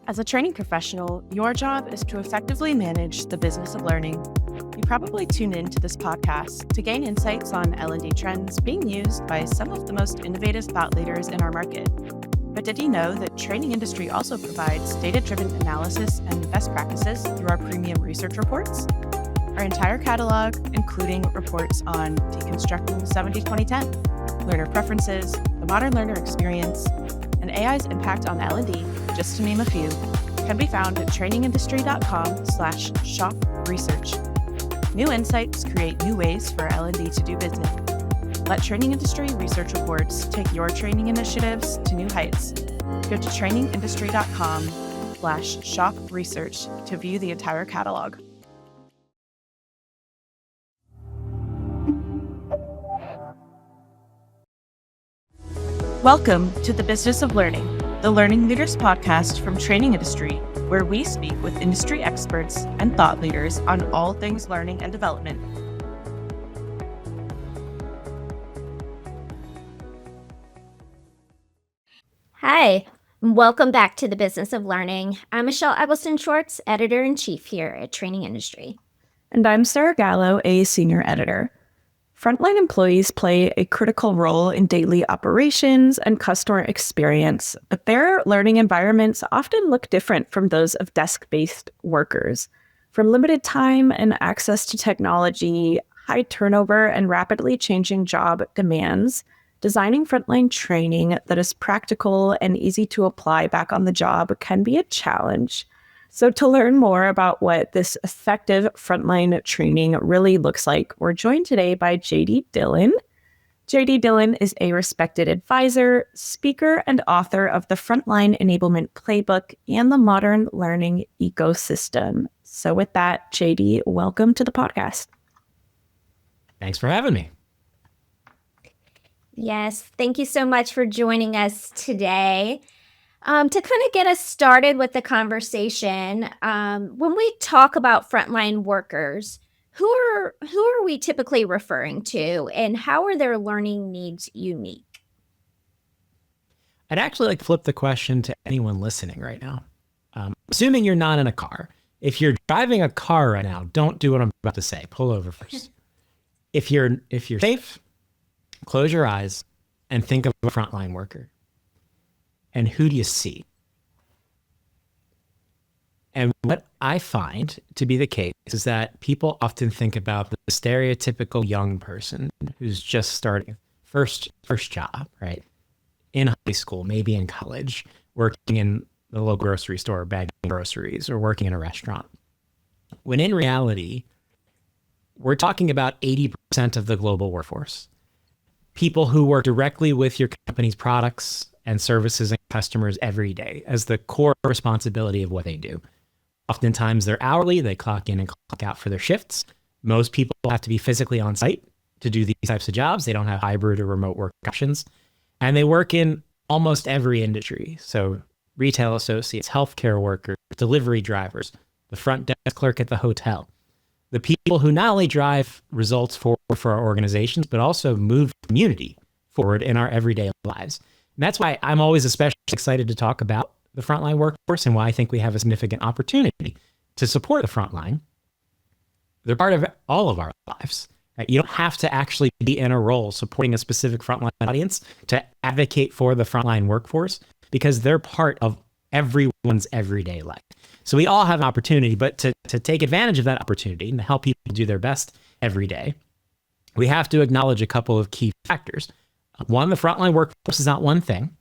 As a training professional, your job is to effectively manage the business of learning. You probably tune in to this podcast to gain insights on L&D trends being used by some of the most innovative thought leaders in our market. But did you know that training industry also provides data-driven analysis and best practices through our premium research reports? Our entire catalog, including reports on deconstructing 70-20-10, learner preferences, the modern learner experience, and AI's impact on L&D, just to name a few, can be found at trainingindustry.com/shop-research. New insights create new ways for L&D to do business. Let Training Industry Research Reports take your training initiatives to new heights. Go to trainingindustry.com/shop-research to view the entire catalog. Welcome to the Business of Learning, the Learning Leaders podcast from Training Industry, where we speak with industry experts and thought leaders on all things learning and development. Hi, and welcome back to the Business of Learning. I'm Michelle Eggleston-Schwartz, Editor-in-Chief here at Training Industry. And I'm Sarah Gallo, a Senior Editor. Frontline employees play a critical role in daily operations and customer experience, but their learning environments often look different from those of desk-based workers. From limited time and access to technology, high turnover, and rapidly changing job demands, designing frontline training that is practical and easy to apply back on the job can be a challenge. So to learn more about what this effective frontline training really looks like, we're joined today by JD Dillon. JD Dillon is a respected advisor, speaker, and author of the Frontline Enablement Playbook and the Modern Learning Ecosystem. So with that, JD, welcome to the podcast. Thanks for having me. Yes, thank you so much for joining us today. To kind of get us started with the conversation, when we talk about frontline workers, who are we typically referring to, and how are their learning needs unique? I'd actually like to flip the question to anyone listening right now. Assuming you're not in a car. If you're driving a car right now, don't do what I'm about to say. Pull over first. If you're safe, close your eyes and think of a frontline worker. And who do you see? And what I find to be the case is that people often think about the stereotypical young person who's just starting first job, right? In high school, maybe in college, working in the local grocery store, bagging groceries, or working in a restaurant. When in reality, we're talking about 80% of the global workforce. People who work directly with your company's products and services and customers every day as the core responsibility of what they do. Oftentimes they're hourly, they clock in and clock out for their shifts. Most people have to be physically on site to do these types of jobs. They don't have hybrid or remote work options. And they work in almost every industry. So retail associates, healthcare workers, delivery drivers, the front desk clerk at the hotel. The people who not only drive results for our organizations, but also move community forward in our everyday lives. And that's why I'm always especially excited to talk about the frontline workforce and why I think we have a significant opportunity to support the frontline. They're part of all of our lives. Right? You don't have to actually be in a role supporting a specific frontline audience to advocate for the frontline workforce because they're part of everyone's everyday life. So we all have an opportunity, but to take advantage of that opportunity and to help people do their best every day, we have to acknowledge a couple of key factors. One, the frontline workforce is not one thing.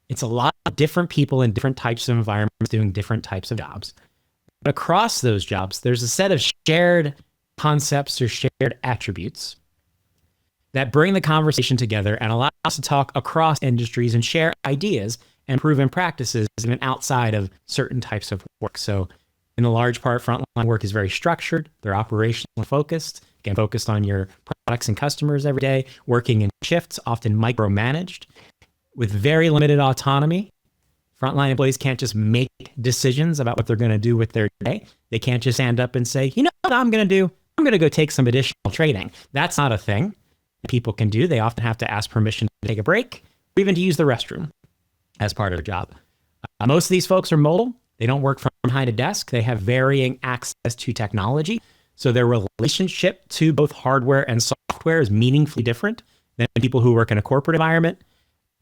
It's a lot of different people in different types of environments doing different types of jobs. But across those jobs, there's a set of shared concepts or shared attributes that bring the conversation together and allow us to talk across industries and share ideas and proven practices even outside of certain types of work. So in a large part, frontline work is very structured. They're operationally focused, again, focused on your products and customers every day, working in shifts, often micromanaged, with very limited autonomy. Frontline employees can't just make decisions about what they're going to do with their day. They can't just stand up and say, you know what I'm going to do? I'm going to go take some additional training. That's not a thing people can do. They often have to ask permission to take a break, or even to use the restroom as part of their job. Most of these folks are mobile. They don't work from behind a desk. They have varying access to technology. So their relationship to both hardware and software is meaningfully different than people who work in a corporate environment.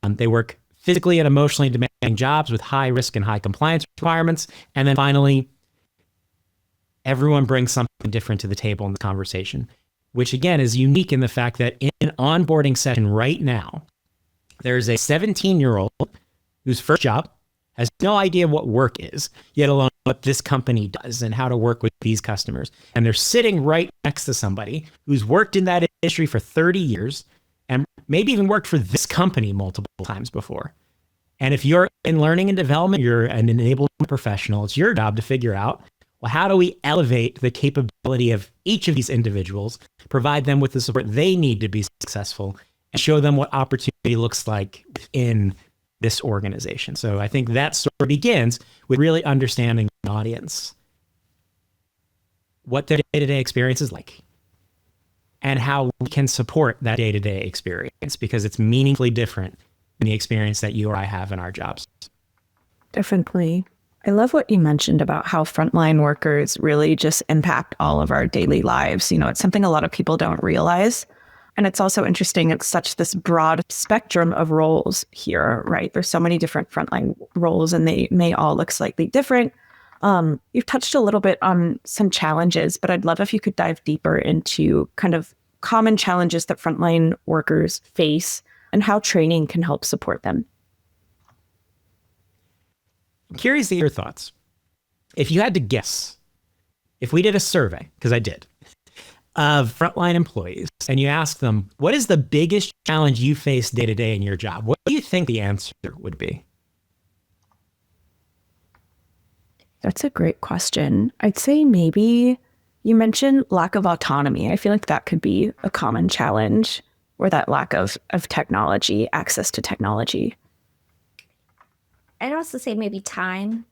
They work physically and emotionally demanding jobs with high risk and high compliance requirements. And then finally, everyone brings something different to the table in the conversation, which again is unique in the fact that in an onboarding session right now, there's a 17-year-old whose first job has no idea what work is, yet alone what this company does and how to work with these customers. And they're sitting right next to somebody who's worked in that industry for 30 years and maybe even worked for this company multiple times before. And if you're in learning and development, you're an enablement professional, it's your job to figure out, well, how do we elevate the capability of each of these individuals, provide them with the support they need to be successful, and show them what opportunity looks like within this organization. So I think that sort of begins with really understanding the audience, what their day-to-day experience is like, and how we can support that day-to-day experience, because it's meaningfully different than the experience that you or I have in our jobs. Definitely. I love what you mentioned about how frontline workers really just impact all of our daily lives. It's something a lot of people don't realize. And it's also interesting, it's such this broad spectrum of roles here, right? There's so many different frontline roles and they may all look slightly different. You've touched a little bit on some challenges, but I'd love if you could dive deeper into kind of common challenges that frontline workers face and how training can help support them. I'm curious to hear your thoughts. If you had to guess, if we did a survey, because I did, of frontline employees, and you ask them, what is the biggest challenge you face day to day in your job? What do you think the answer would be? That's a great question. I'd say maybe you mentioned lack of autonomy. I feel like that could be a common challenge, or that lack of technology, access to technology. I'd also say maybe time.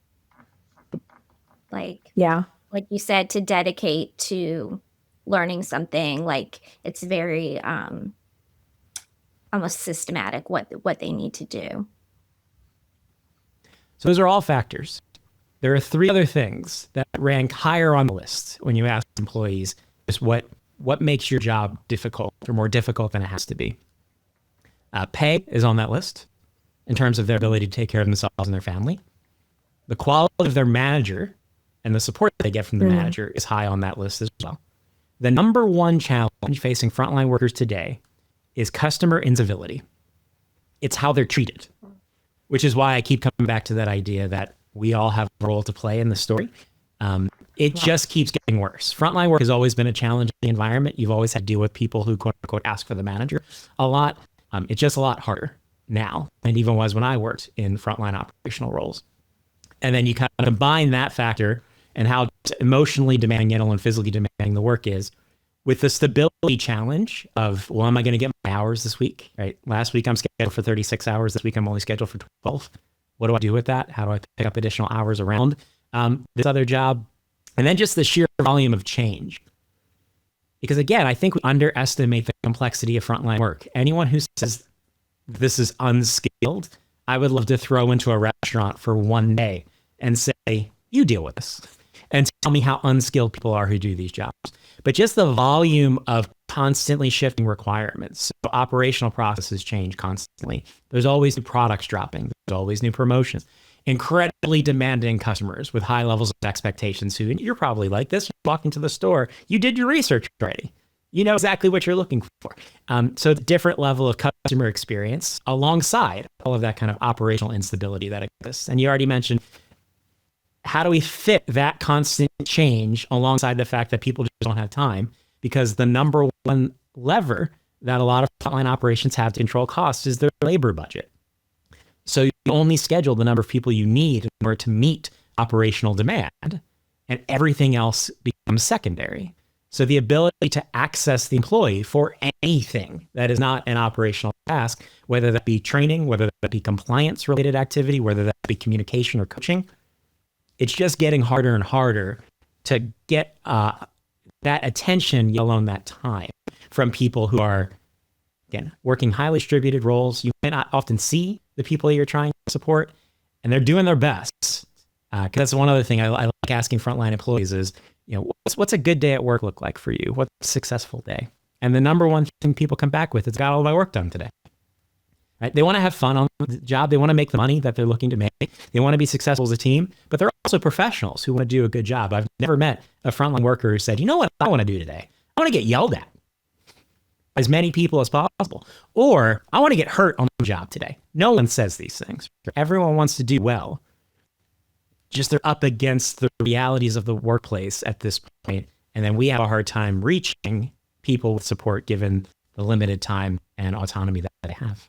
Like you said, to dedicate to learning something, like it's very almost systematic what they need to do. So those are all factors. There are three other things that rank higher on the list when you ask employees just what makes your job difficult or more difficult than it has to be. Pay is on that list in terms of their ability to take care of themselves and their family. The quality of their manager and the support they get from the manager is high on that list as well. The number one challenge facing frontline workers today is customer incivility. It's how they're treated, which is why I keep coming back to that idea that we all have a role to play in the story. It just keeps getting worse. Frontline work has always been a challenging environment. You've always had to deal with people who quote unquote ask for the manager a lot. It's just a lot harder now than it even was when I worked in frontline operational roles. And then you kind of combine that factor and how emotionally demanding and physically demanding the work is with the stability challenge of, well, am I going to get my hours this week? Right? Last week I'm scheduled for 36 hours. This week I'm only scheduled for 12. What do I do with that? How do I pick up additional hours around this other job? And then just the sheer volume of change. Because again, I think we underestimate the complexity of frontline work. Anyone who says this is unskilled, I would love to throw into a restaurant for one day and say, you deal with this and tell me how unskilled people are who do these jobs. But just the volume of constantly shifting requirements. So operational processes change constantly. There's always new products dropping. There's always new promotions. Incredibly demanding customers with high levels of expectations who, and you're probably like this, walking to the store, you did your research already. You know exactly what you're looking for. So the different level of customer experience alongside all of that kind of operational instability that exists. And you already mentioned, how do we fit that constant change alongside the fact that people just don't have time? Because the number one lever that a lot of frontline operations have to control costs is their labor budget. So you only schedule the number of people you need in order to meet operational demand, and everything else becomes secondary. So the ability to access the employee for anything that is not an operational task, whether that be training, whether that be compliance related activity, whether that be communication or coaching, it's just getting harder and harder to get that attention, let alone that time, from people who are, again, working highly distributed roles. You may not often see the people you're trying to support, and they're doing their best, 'Cause that's one other thing I like asking frontline employees is, what's a good day at work look like for you? What's a successful day? And the number one thing people come back with is, got all my work done today. Right? They want to have fun on the job. They want to make the money that they're looking to make. They want to be successful as a team, but they're also professionals who want to do a good job. I've never met a frontline worker who said, you know what I want to do today? I want to get yelled at as many people as possible, or I want to get hurt on the job today. No one says these things. Everyone wants to do well. Just they're up against the realities of the workplace at this point, and then we have a hard time reaching people with support given the limited time and autonomy that they have.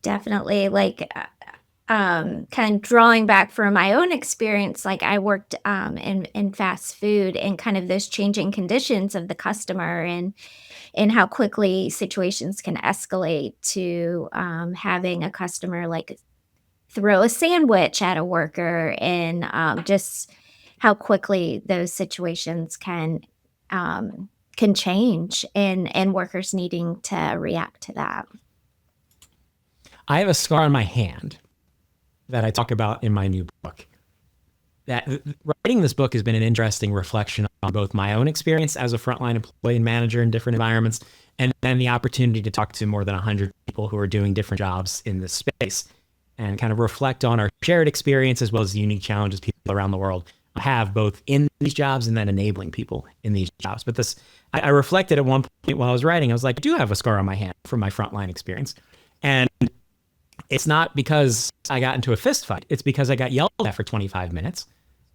Definitely, like, kind of drawing back from my own experience, like I worked in fast food, and kind of those changing conditions of the customer, and how quickly situations can escalate to having a customer like throw a sandwich at a worker, and just how quickly those situations can change, and workers needing to react to that. I have a scar on my hand that I talk about in my new book. That writing this book has been an interesting reflection on both my own experience as a frontline employee and manager in different environments, and then the opportunity to talk to more than 100 people who are doing different jobs in this space, and kind of reflect on our shared experience as well as the unique challenges people around the world have both in these jobs and then enabling people in these jobs. But I reflected at one point while I was writing, I was like, I do have a scar on my hand from my frontline experience. And it's not because I got into a fist fight. It's because I got yelled at for 25 minutes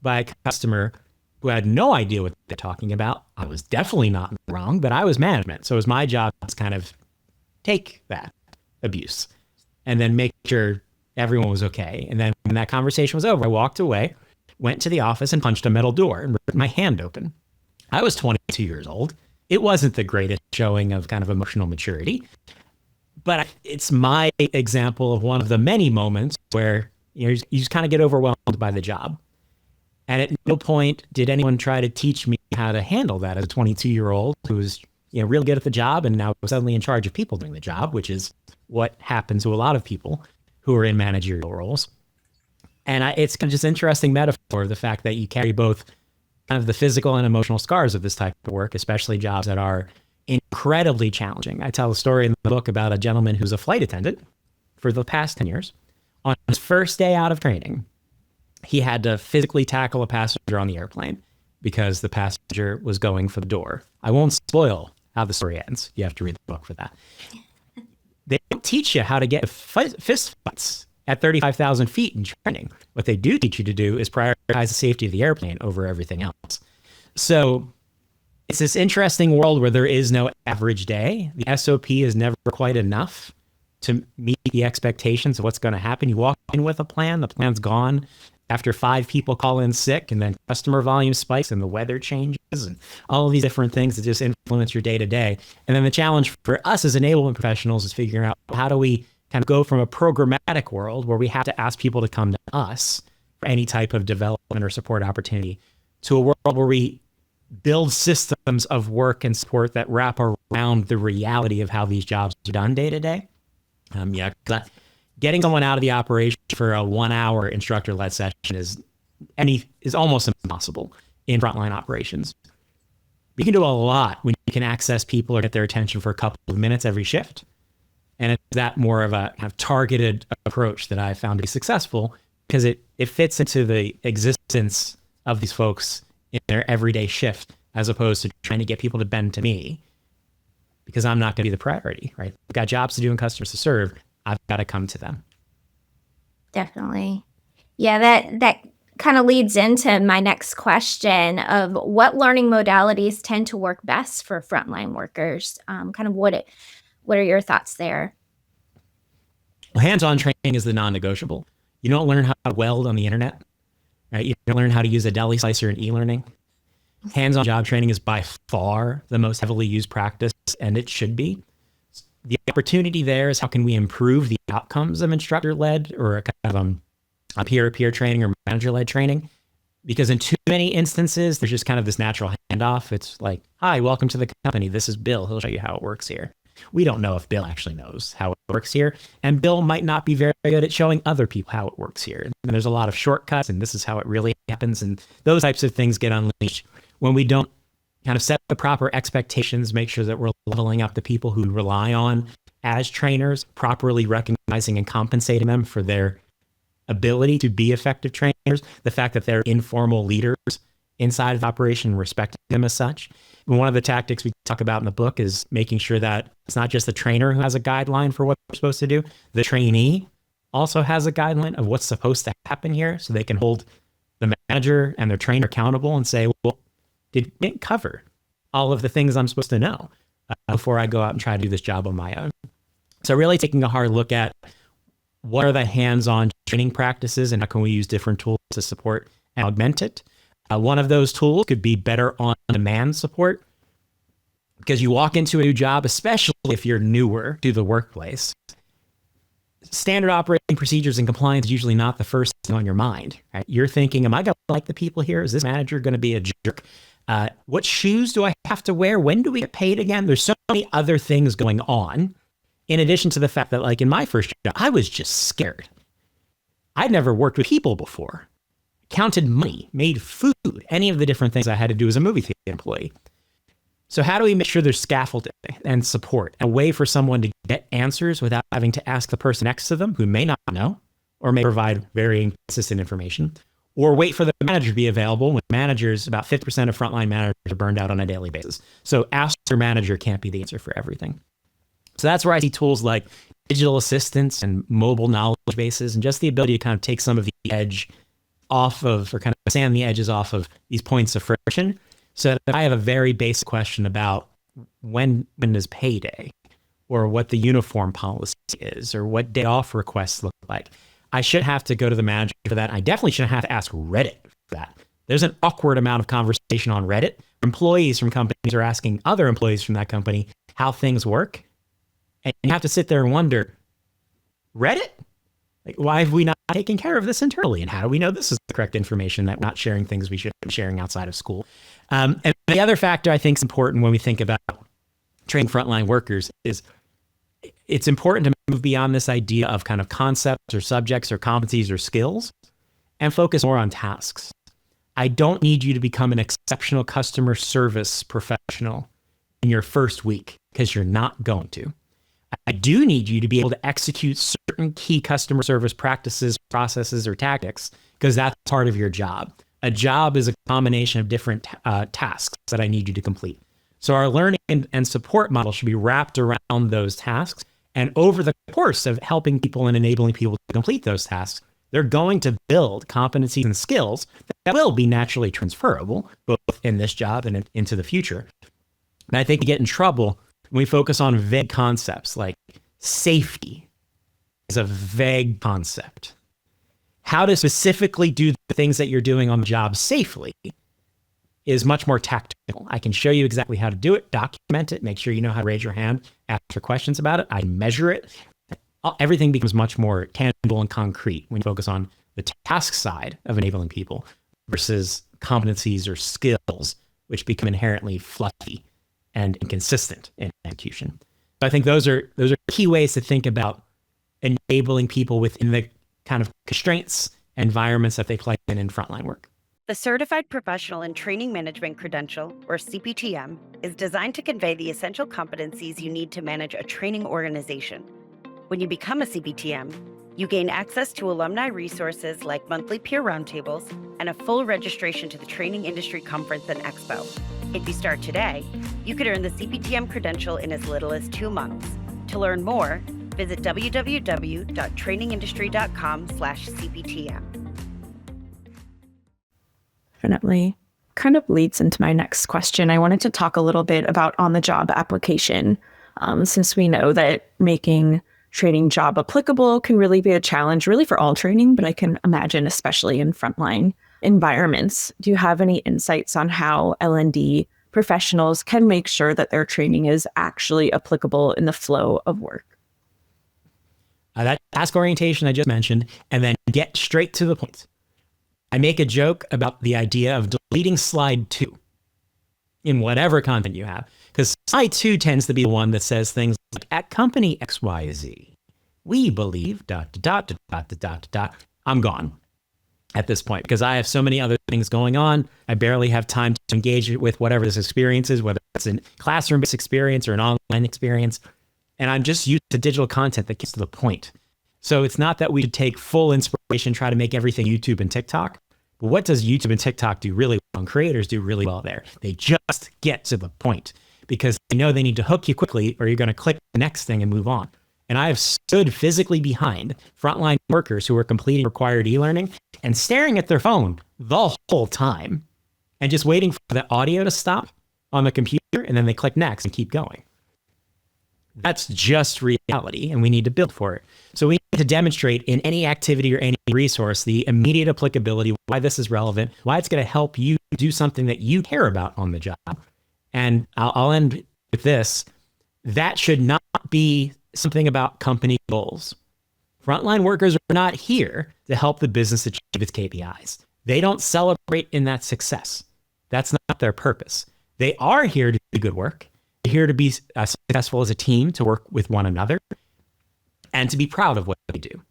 by a customer who had no idea what they're talking about. I was definitely not wrong, but I was management. So it was my job to kind of take that abuse and then make sure everyone was okay. And then when that conversation was over, I walked away, went to the office and punched a metal door and ripped my hand open. I was 22 years old. It wasn't the greatest showing of kind of emotional maturity, but it's my example of one of the many moments where you just kind of get overwhelmed by the job. And at no point did anyone try to teach me how to handle that as a 22-year-old who was real good at the job and now suddenly in charge of people doing the job, which is what happens to a lot of people who are in managerial roles. And it's kind of just interesting metaphor, the fact that you carry both kind of the physical and emotional scars of this type of work, especially jobs that are incredibly challenging. I tell a story in the book about a gentleman who's a flight attendant for the past 10 years. On his first day out of training, he had to physically tackle a passenger on the airplane because the passenger was going for the door. I won't spoil how the story ends. You have to read the book for that. They don't teach you how to get fist fights at 35,000 feet in training. What they do teach you to do is prioritize the safety of the airplane over everything else. So it's this interesting world where there is no average day. The SOP is never quite enough to meet the expectations of what's going to happen. You walk in with a plan, the plan's gone after 5 people call in sick, and then customer volume spikes and the weather changes and all of these different things that just influence your day to day. And then the challenge for us as enablement professionals is figuring out how do we kind of go from a programmatic world where we have to ask people to come to us for any type of development or support opportunity to a world where we build systems of work and support that wrap around the reality of how these jobs are done day to day. Getting someone out of the operation for a 1-hour instructor-led session is almost impossible in frontline operations. You can do a lot when you can access people or get their attention for a couple of minutes every shift. And it's that more of a kind of targeted approach that I found to be successful because it fits into the existence of these folks in their everyday shift as opposed to trying to get people to bend to me because I'm not going to be the priority, right? I've got jobs to do and customers to serve. I've got to come to them. Definitely. Yeah, that kind of leads into my next question of what learning modalities tend to work best for frontline workers. Kind of what are your thoughts there? Well, hands-on training is the non-negotiable. You don't learn how to weld on the internet, right? You don't learn how to use a deli slicer in e-learning. Hands-on job training is by far the most heavily used practice, and it should be. The opportunity there is how can we improve the outcomes of instructor-led or a kind of a peer-to-peer training or manager-led training? Because in too many instances, there's just kind of this natural handoff. It's like, hi, welcome to the company. This is Bill. He'll show you how it works here. We don't know if Bill actually knows how it works here. And Bill might not be very good at showing other people how it works here. And there's a lot of shortcuts, and this is how it really happens. And those types of things get unleashed when we don't kind of set the proper expectations, make sure that we're leveling up the people who rely on as trainers, properly recognizing and compensating them for their ability to be effective trainers, the fact that they're informal leaders inside of the operation, respecting them as such. And one of the tactics we talk about in the book is making sure that it's not just the trainer who has a guideline for what they're supposed to do. The trainee also has a guideline of what's supposed to happen here, so they can hold the manager and their trainer accountable and say, well, did it cover all of the things I'm supposed to know before I go out and try to do this job on my own? So really taking a hard look at what are the hands-on training practices and how can we use different tools to support and augment it. One of those tools could be better on-demand support, because you walk into a new job, especially if you're newer to the workplace. Standard operating procedures and compliance is usually not the first thing on your mind, right? You're thinking, am I going to like the people here? Is this manager going to be a jerk? What shoes do I have to wear? When do we get paid again? There's so many other things going on, in addition to the fact that, like in my first job, I was just scared. I'd never worked with people before, counted money, made food, any of the different things I had to do as a movie theater employee. So how do we make sure there's scaffolding and support, a way for someone to get answers without having to ask the person next to them who may not know or may provide very inconsistent information, or wait for the manager to be available when managers, about 50% of frontline managers are burned out on a daily basis. So ask your manager can't be the answer for everything. So that's where I see tools like digital assistants and mobile knowledge bases, and just the ability to kind of take some of the edge off of, or kind of sand the edges off of these points of friction. So that I have a very basic question about when is payday, or what the uniform policy is, or what day off requests look like. I should have to go to the manager for that. I definitely shouldn't have to ask Reddit for that. There's an awkward amount of conversation on Reddit. Employees from companies are asking other employees from that company how things work. And you have to sit there and wonder, Reddit? Like, why have we not taken care of this internally? And how do we know this is the correct information, that we're not sharing things we should be sharing outside of school? And the other factor I think is important when we think about training frontline workers is it's important to move beyond this idea of kind of concepts or subjects or competencies or skills and focus more on tasks. I don't need you to become an exceptional customer service professional in your first week, because you're not going to. I do need you to be able to execute certain key customer service practices, processes, or tactics, because that's part of your job. A job is a combination of different tasks that I need you to complete. So our learning and support model should be wrapped around those tasks. And over the course of helping people and enabling people to complete those tasks, they're going to build competencies and skills that will be naturally transferable, both in this job and into the future. And I think we get in trouble when we focus on vague concepts, like safety is a vague concept. How to specifically do the things that you're doing on the job safely is much more tactical. I can show you exactly how to do it, document it, make sure you know how to raise your hand, ask questions about it. I measure it. Everything becomes much more tangible and concrete when you focus on the task side of enabling people versus competencies or skills, which become inherently fluffy and inconsistent in execution. So I think those are key ways to think about enabling people within the kind of constraints, environments that they play in frontline work. The Certified Professional in Training Management Credential, or CPTM, is designed to convey the essential competencies you need to manage a training organization. When you become a CPTM, you gain access to alumni resources like monthly peer roundtables and a full registration to the Training Industry Conference and Expo. If you start today, you could earn the CPTM credential in as little as 2 months. To learn more, visit www.trainingindustry.com/CPTM. Definitely kind of leads into my next question. I wanted to talk a little bit about on-the-job application, since we know that making training job applicable can really be a challenge, really for all training, but I can imagine especially in frontline environments. Do you have any insights on how L&D professionals can make sure that their training is actually applicable in the flow of work? That task orientation I just mentioned, and then get straight to the point. I make a joke about the idea of deleting slide 2 in whatever content you have. Because I too tends to be the one that says things like, at company XYZ, we believe ... I'm gone at this point because I have so many other things going on. I barely have time to engage with whatever this experience is, whether it's a classroom-based experience or an online experience. And I'm just used to digital content that gets to the point. So it's not that we should take full inspiration, try to make everything YouTube and TikTok. But what does YouTube and TikTok do really well? And creators do really well there. They just get to the point because they know they need to hook you quickly or you're going to click the next thing and move on. And I have stood physically behind frontline workers who are completing required e-learning and staring at their phone the whole time and just waiting for the audio to stop on the computer, and then they click next and keep going. That's just reality, and we need to build for it. So we need to demonstrate in any activity or any resource the immediate applicability, why this is relevant, why it's going to help you do something that you care about on the job. And I'll end with this. That should not be something about company goals. Frontline workers are not here to help the business achieve its KPIs. They don't celebrate in that success. That's not their purpose. They are here to do good work. They're here to be successful as a team, to work with one another, and to be proud of what they do.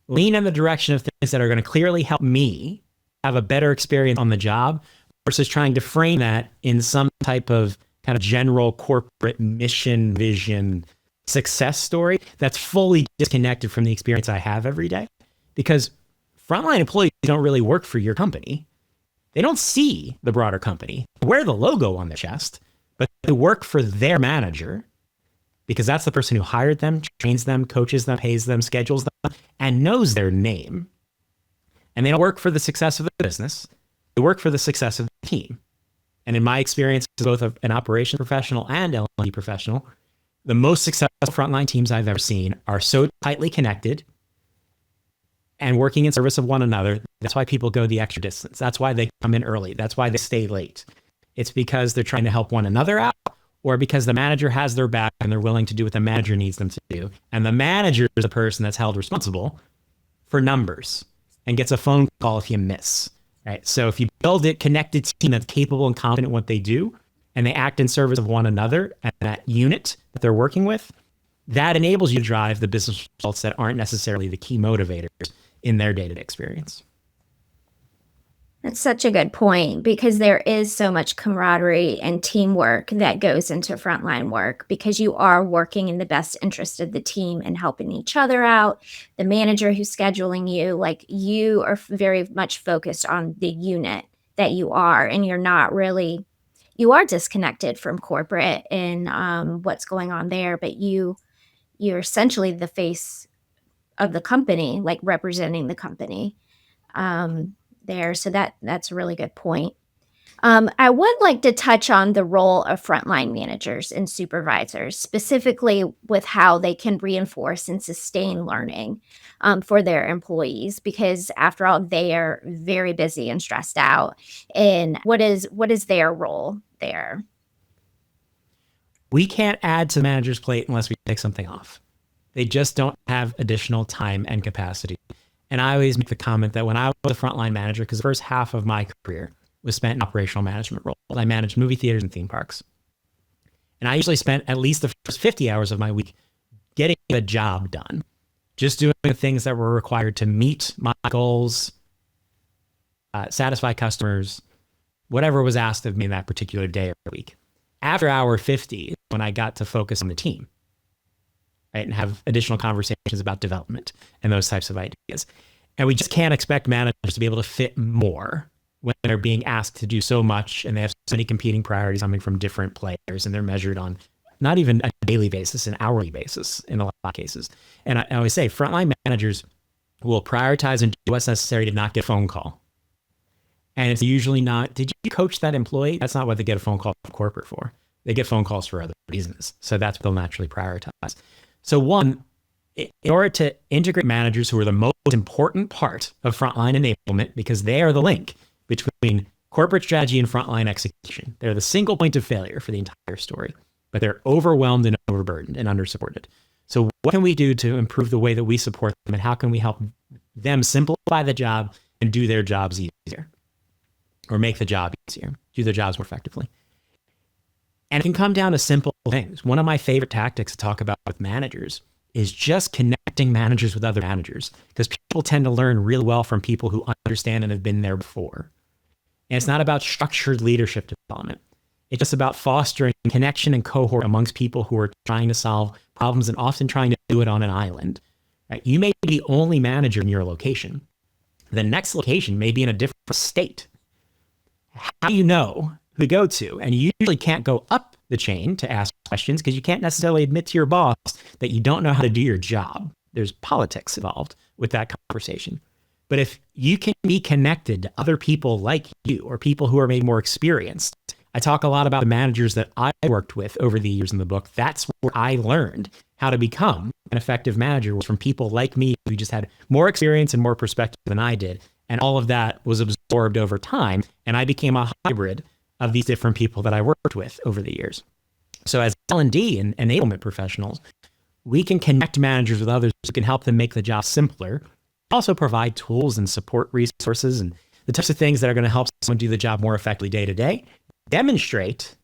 Lean in the direction of things that are going to clearly help me have a better experience on the job versus trying to frame that in some type of kind of general corporate mission, vision, success story that's fully disconnected from the experience I have every day. Because frontline employees don't really work for your company. They don't see the broader company. They wear the logo on their chest, but they work for their manager because that's the person who hired them, trains them, coaches them, pays them, schedules them, and knows their name. And they don't work for the success of the business. They work for the success of the team. And in my experience as both an operations professional and L&D professional, the most successful frontline teams I've ever seen are so tightly connected and working in service of one another. That's why people go the extra distance. That's why they come in early. That's why they stay late. It's because they're trying to help one another out, or because the manager has their back and they're willing to do what the manager needs them to do. And the manager is the person that's held responsible for numbers and gets a phone call if you miss. Right? So if you build a connected team that's capable and confident in what they do, and they act in service of one another and that unit that they're working with, that enables you to drive the business results that aren't necessarily the key motivators in their day-to-day experience. That's such a good point, because there is so much camaraderie and teamwork that goes into frontline work, because you are working in the best interest of the team and helping each other out. The manager who's scheduling you, like, you are very much focused on the unit that you are, and you are disconnected from corporate and what's going on there, but you're essentially the face of the company, like representing the company there. So that's a really good point. I would like to touch on the role of frontline managers and supervisors, specifically with how they can reinforce and sustain learning for their employees, because after all, they are very busy and stressed out. And what is their role there? We can't add to the manager's plate unless we take something off. They just don't have additional time and capacity. And I always make the comment that when I was a frontline manager, because the first half of my career was spent in operational management roles. I managed movie theaters and theme parks. And I usually spent at least the first 50 hours of my week getting the job done, just doing the things that were required to meet my goals, satisfy customers, whatever was asked of me in that particular day or week. After hour 50, when I got to focus on the team, right, and have additional conversations about development and those types of ideas. And we just can't expect managers to be able to fit more when they're being asked to do so much and they have so many competing priorities coming from different players, and they're measured on not even a daily basis, an hourly basis in a lot of cases. And I always say frontline managers will prioritize and do what's necessary to not get a phone call. And it's usually not, did you coach that employee? That's not what they get a phone call from corporate for. They get phone calls for other reasons. So that's what they'll naturally prioritize. So one, in order to integrate managers who are the most important part of frontline enablement, because they are the link between corporate strategy and frontline execution. They're the single point of failure for the entire story, but they're overwhelmed and overburdened and undersupported. So what can we do to improve the way that we support them, and how can we help them simplify the job and do their jobs easier, or make the job easier, do their jobs more effectively? And it can come down to simple things. One of my favorite tactics to talk about with managers is just connecting managers with other managers, because people tend to learn really well from people who understand and have been there before. And it's not about structured leadership development. It's just about fostering connection and cohort amongst people who are trying to solve problems and often trying to do it on an island. Right? You may be the only manager in your location. The next location may be in a different state. How do you know who to go to? And you usually can't go up the chain to ask questions because you can't necessarily admit to your boss that you don't know how to do your job. There's politics involved with that conversation. But if you can be connected to other people like you or people who are maybe more experienced, I talk a lot about the managers that I worked with over the years in the book. That's where I learned how to become an effective manager, was from people like me who just had more experience and more perspective than I did. And all of that was absorbed over time. And I became a hybrid of these different people that I worked with over the years. So as L&D and enablement professionals, we can connect managers with others who can help them make the job simpler, also provide tools and support resources and the types of things that are going to help someone do the job more effectively day to day, demonstrate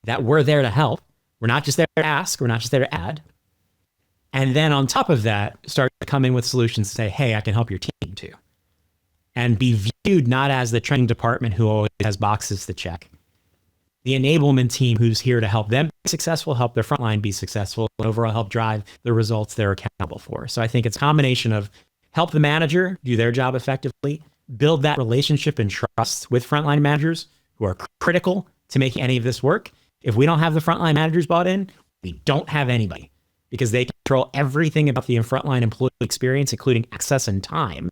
that we're there to help. We're not just there to ask, we're not just there to add. And then on top of that, start to come in with solutions to say, hey, I can help your team too. And be viewed not as the training department who always has boxes to check. The enablement team who's here to help them be successful, help their frontline be successful, and overall help drive the results they're accountable for. So I think it's a combination of help the manager do their job effectively, build that relationship and trust with frontline managers who are critical to making any of this work. If we don't have the frontline managers bought in, we don't have anybody, because they control everything about the frontline employee experience, including access and time.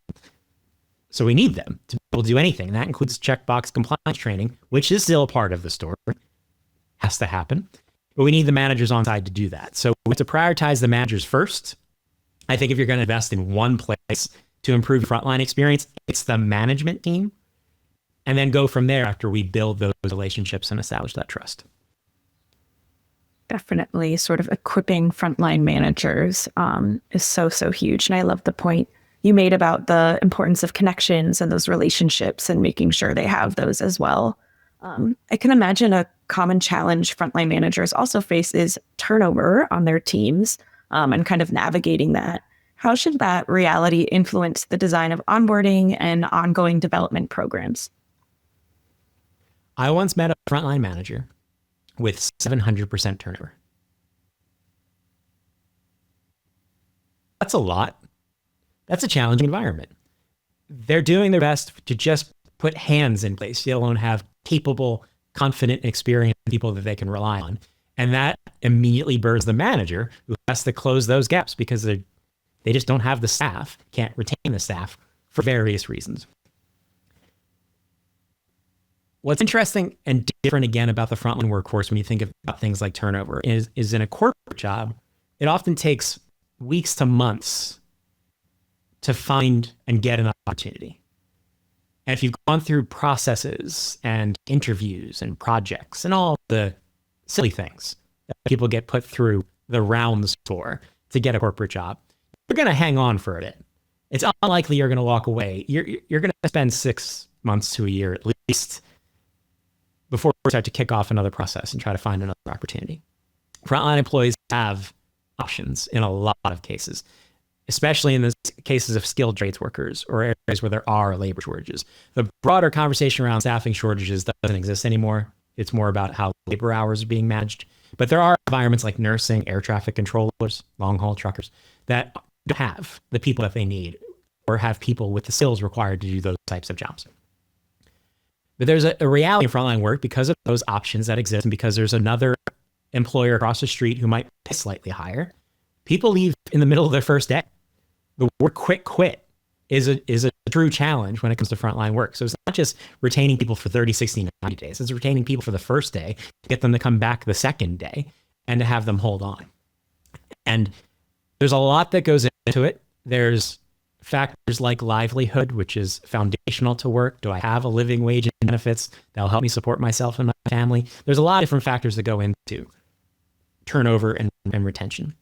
So we need them to be able to do anything. And that includes checkbox compliance training, which is still a part of the story. Has to happen. But we need the managers on side to do that. So we have to prioritize the managers first. I think if you're going to invest in one place to improve frontline experience, it's the management team. And then go from there after we build those relationships and establish that trust. Definitely sort of equipping frontline managers is so huge. And I love the point you made about the importance of connections and those relationships and making sure they have those as well. I can imagine a common challenge frontline managers also face is turnover on their teams and kind of navigating that. How should that reality influence the design of onboarding and ongoing development programs? I once met a frontline manager with 700% turnover. That's a lot. That's a challenging environment. They're doing their best to just put hands in place, let alone have capable, confident, experienced people that they can rely on. And that immediately burns the manager, who has to close those gaps because they just don't have the staff, can't retain the staff for various reasons. What's interesting and different again about the frontline workforce when you think about things like turnover is in a corporate job, it often takes weeks to months to find and get an opportunity. And if you've gone through processes and interviews and projects and all the silly things that people get put through the rounds for to get a corporate job, you're going to hang on for a bit. It's unlikely you're going to walk away. You're going to spend 6 months to a year at least before we start to kick off another process and try to find another opportunity. Frontline employees have options in a lot of cases, especially in the cases of skilled trades workers or areas where there are labor shortages. The broader conversation around staffing shortages doesn't exist anymore. It's more about how labor hours are being managed. But there are environments like nursing, air traffic controllers, long-haul truckers that don't have the people that they need or have people with the skills required to do those types of jobs. But there's a reality in frontline work because of those options that exist and because there's another employer across the street who might pay slightly higher. People leave in the middle of their first day. The word quit is a true challenge when it comes to frontline work. So it's not just retaining people for 30, 60, 90 days. It's retaining people for the first day, to get them to come back the second day, and to have them hold on. And there's a lot that goes into it. There's factors like livelihood, which is foundational to work. Do I have a living wage and benefits that'll help me support myself and my family? There's a lot of different factors that go into turnover and retention.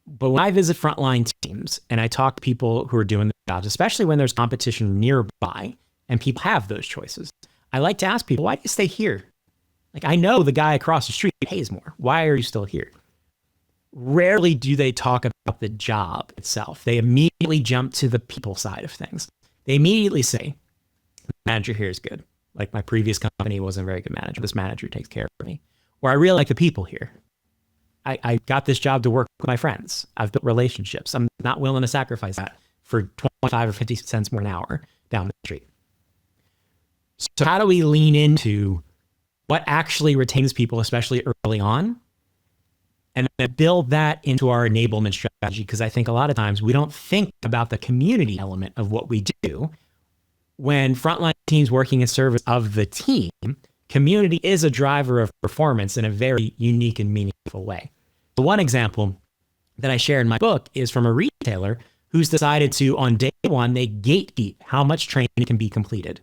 But when I visit frontline teams and I talk to people who are doing the jobs, especially when there's competition nearby and people have those choices, I like to ask people, why do you stay here? Like, I know the guy across the street pays more. Why are you still here? Rarely do they talk about the job itself. They immediately jump to the people side of things. They immediately say, the manager here is good. Like, my previous company wasn't a very good manager. This manager takes care of me. Or I really like the people here. I got this job to work with my friends. I've built relationships. I'm not willing to sacrifice that for 25 or 50 cents more an hour down the street. So how do we lean into what actually retains people, especially early on, and then build that into our enablement strategy? Because I think a lot of times we don't think about the community element of what we do. When frontline teams working in service of the team, community is a driver of performance in a very unique and meaningful way. The one example that I share in my book is from a retailer who's decided to, on day one, they gatekeep how much training can be completed.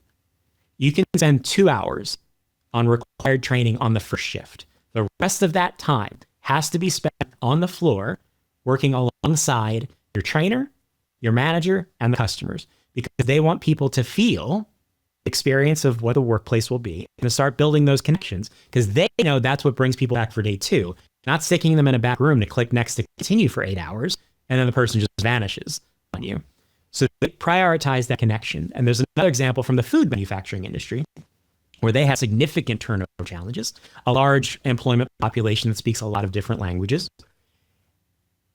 You can spend 2 hours on required training on the first shift. The rest of that time has to be spent on the floor working alongside your trainer, your manager, and the customers, because they want people to feel the experience of what the workplace will be and to start building those connections, because they know that's what brings people back for day two, not sticking them in a back room to click next to continue for 8 hours and then the person just vanishes on you. So they prioritize that connection. And there's another example from the food manufacturing industry where they had significant turnover challenges, a large employment population that speaks a lot of different languages.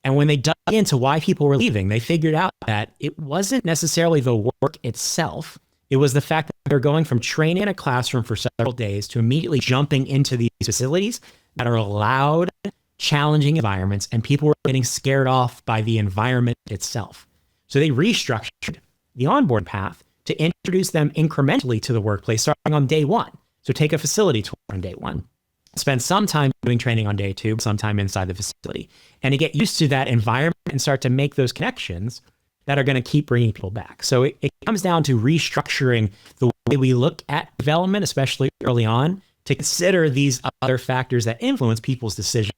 And when they dug into why people were leaving, they figured out that it wasn't necessarily the work itself. It was the fact that they're going from training in a classroom for several days to immediately jumping into these facilities that are loud, challenging environments, and people were getting scared off by the environment itself. So they restructured the onboard path to introduce them incrementally to the workplace starting on day one. So take a facility tour on day one, spend some time doing training on day two, some time inside the facility, and to get used to that environment and start to make those connections that are going to keep bringing people back. So it comes down to restructuring the way we look at development, especially early on, to consider these other factors that influence people's decision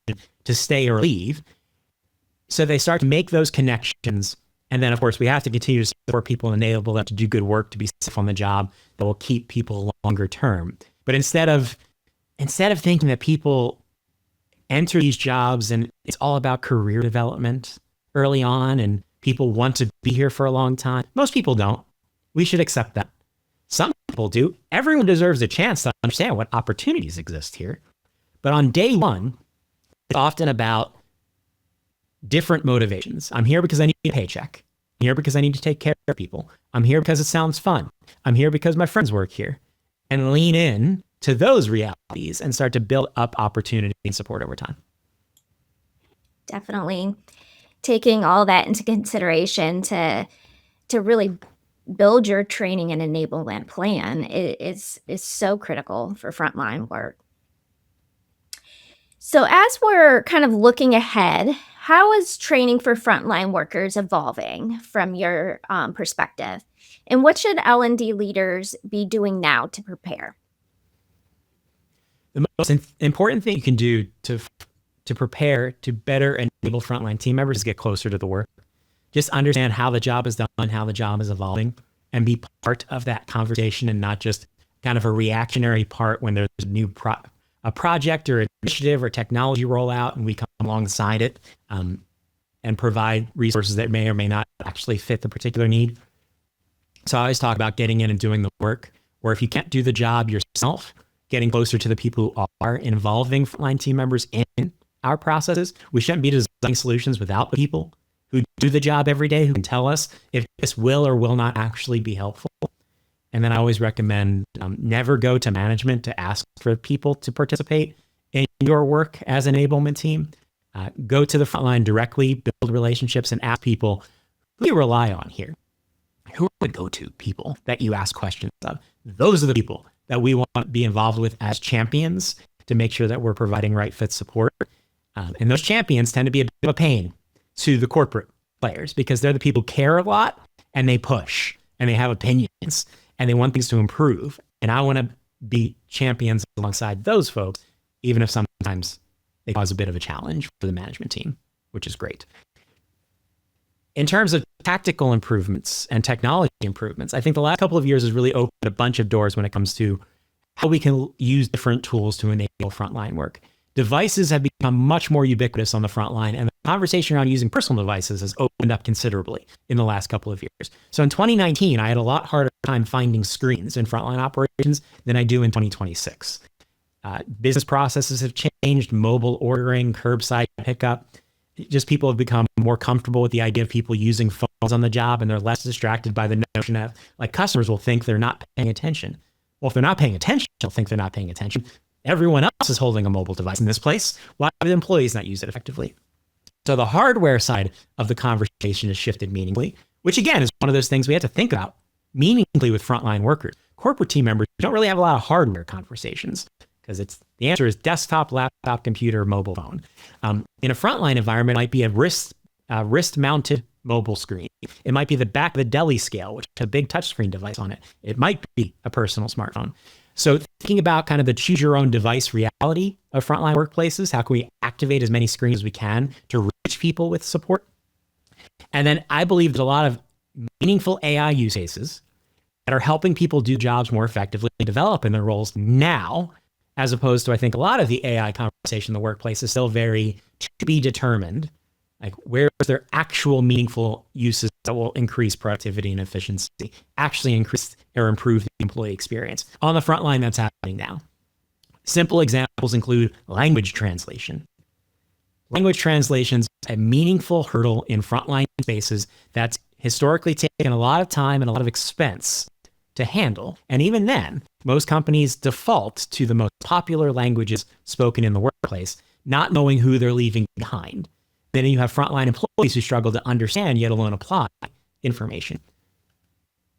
to stay or leave. So they start to make those connections. And then, of course, we have to continue to support people and enable them to do good work, to be safe on the job that will keep people longer term. But instead of thinking that people enter these jobs and it's all about career development early on and people want to be here for a long time, most people don't. We should accept that. Some people do. Everyone deserves a chance to understand what opportunities exist here. But on day one, it's often about different motivations. I'm here because I need a paycheck. I'm here because I need to take care of people. I'm here because it sounds fun. I'm here because my friends work here. And lean in to those realities and start to build up opportunity and support over time. Definitely taking all that into consideration to really build your training and enablement plan is so critical for frontline work. So as we're kind of looking ahead, how is training for frontline workers evolving from your perspective? And what should L&D leaders be doing now to prepare? The most important thing you can do to prepare to better enable frontline team members is get closer to the work. Just understand how the job is done, how the job is evolving, and be part of that conversation and not just kind of a reactionary part when there's a project or initiative or technology rollout and we come alongside it and provide resources that may or may not actually fit the particular need. So I always talk about getting in and doing the work, or if you can't do the job yourself, getting closer to the people who are involving frontline team members in our processes. We shouldn't be designing solutions without the people who do the job every day, who can tell us if this will or will not actually be helpful. And then I always recommend never go to management to ask for people to participate in your work as an enablement team. Go to the frontline directly, build relationships, and ask people who you rely on here. Who are the go-to people that you ask questions of? Those are the people that we want to be involved with as champions to make sure that we're providing right fit support. And those champions tend to be a bit of a pain to the corporate players because they're the people who care a lot and they push and they have opinions and they want things to improve. And I want to be champions alongside those folks, even if sometimes they cause a bit of a challenge for the management team, which is great. In terms of tactical improvements and technology improvements, I think the last couple of years has really opened a bunch of doors when it comes to how we can use different tools to enable frontline work. Devices have become much more ubiquitous on the front line, and the conversation around using personal devices has opened up considerably in the last couple of years. So in 2019, I had a lot harder time finding screens in frontline operations than I do in 2026. Business processes have changed, mobile ordering, curbside pickup. Just people have become more comfortable with the idea of people using phones on the job, and they're less distracted by the notion of, like, customers will think they're not paying attention. Well, if they're not paying attention, they'll think they're not paying attention. Everyone else is holding a mobile device in this place. Why would employees not use it effectively? So the hardware side of the conversation has shifted meaningfully, which again is one of those things we have to think about meaningfully with frontline workers. Corporate team members don't really have a lot of hardware conversations because the answer is desktop, laptop, computer, mobile phone. In a frontline environment, it might be a wrist-mounted mobile screen. It might be the back of the deli scale, which has a big touchscreen device on it. It might be a personal smartphone. So thinking about kind of the choose your own device reality of frontline workplaces, how can we activate as many screens as we can to reach people with support? And then I believe there's a lot of meaningful AI use cases that are helping people do jobs more effectively and develop in their roles now, as opposed to, I think, a lot of the AI conversation in the workplace is still very to be determined. Like, where is there actual meaningful uses that will increase productivity and efficiency, actually increase or improve the employee experience? On the front line, that's happening now. Simple examples include language translation. Language translation's a meaningful hurdle in frontline spaces that's historically taken a lot of time and a lot of expense to handle. And even then, most companies default to the most popular languages spoken in the workplace, not knowing who they're leaving behind. Then you have frontline employees who struggle to understand, yet alone apply information.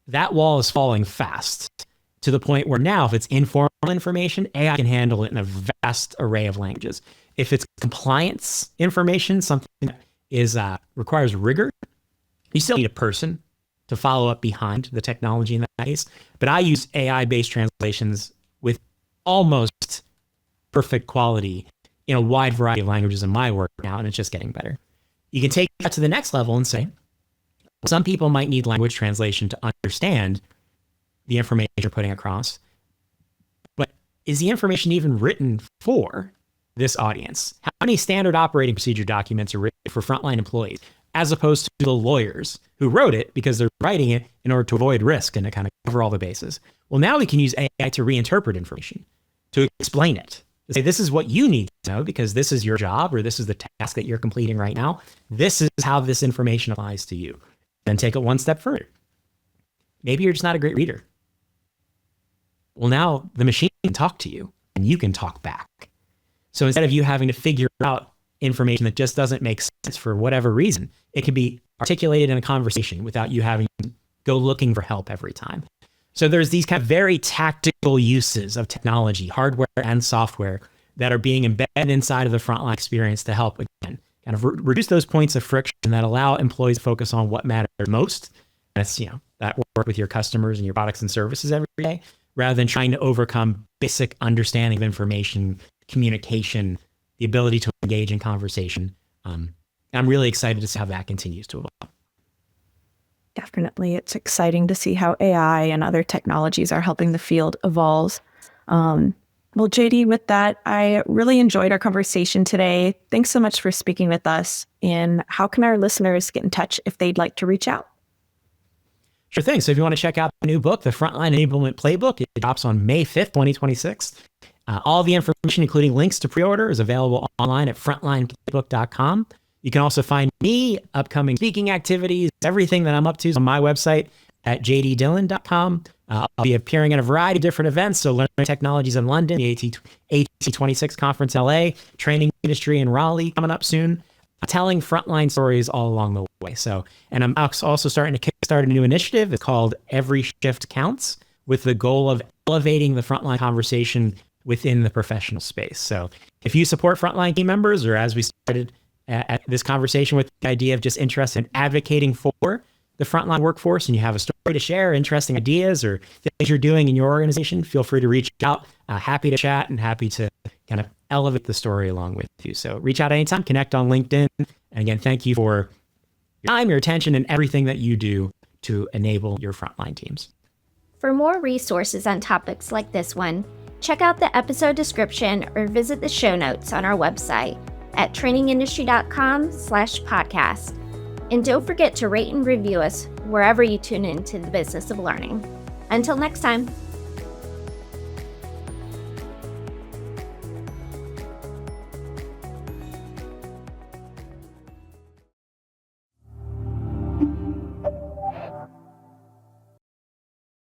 That wall is falling fast to the point where now, if it's informal information, AI can handle it in a vast array of languages. If it's compliance information, something that requires rigor, you still need a person to follow up behind the technology in that case. But I use AI-based translations with almost perfect quality in a wide variety of languages in my work now, and it's just getting better. You can take that to the next level and say, some people might need language translation to understand the information you're putting across, but is the information even written for this audience? How many standard operating procedure documents are written for frontline employees, as opposed to the lawyers who wrote it because they're writing it in order to avoid risk and to kind of cover all the bases? Well, now we can use AI to reinterpret information, to explain it, to say, this is what you need to know because this is your job, or this is the task that you're completing right now. This is how this information applies to you. Then take it one step further. Maybe you're just not a great reader. Well, now the machine can talk to you and you can talk back. So instead of you having to figure out information that just doesn't make sense for whatever reason, it can be articulated in a conversation without you having to go looking for help every time. So there's these kind of very tactical uses of technology, hardware and software, that are being embedded inside of the frontline experience to help, again, kind of reduce those points of friction that allow employees to focus on what matters most. And it's, that work with your customers and your products and services every day, rather than trying to overcome basic understanding of information, communication, the ability to engage in conversation. I'm really excited to see how that continues to evolve. Definitely. It's exciting to see how AI and other technologies are helping the field evolve. Well, JD, with that, I really enjoyed our conversation today. Thanks so much for speaking with us. And how can our listeners get in touch if they'd like to reach out? Sure thing. So if you want to check out the new book, the Frontline Enablement Playbook, it drops on May 5th, 2026. All the information, including links to pre-order, is available online at frontlineplaybook.com. You can also find me, upcoming speaking activities, everything that I'm up to is on my website at jddillon.com. I'll be appearing at a variety of different events. So Learning Technologies in London, the AT26 Conference LA, Training Industry in Raleigh coming up soon. Telling frontline stories all along the way. So, and I'm also starting to kickstart a new initiative. It's called Every Shift Counts, with the goal of elevating the frontline conversation within the professional space. So if you support frontline team members, or as we started at this conversation with the idea of just interest in advocating for the frontline workforce, and you have a story to share, interesting ideas, or things you're doing in your organization, feel free to reach out. Happy to chat and happy to kind of elevate the story along with you. So reach out anytime, connect on LinkedIn. And again, thank you for your time, your attention, and everything that you do to enable your frontline teams. For more resources on topics like this one, Check out the episode description or visit the show notes on our website at trainingindustry.com/podcast. And don't forget to rate and review us wherever you tune into the business of learning. Until next time.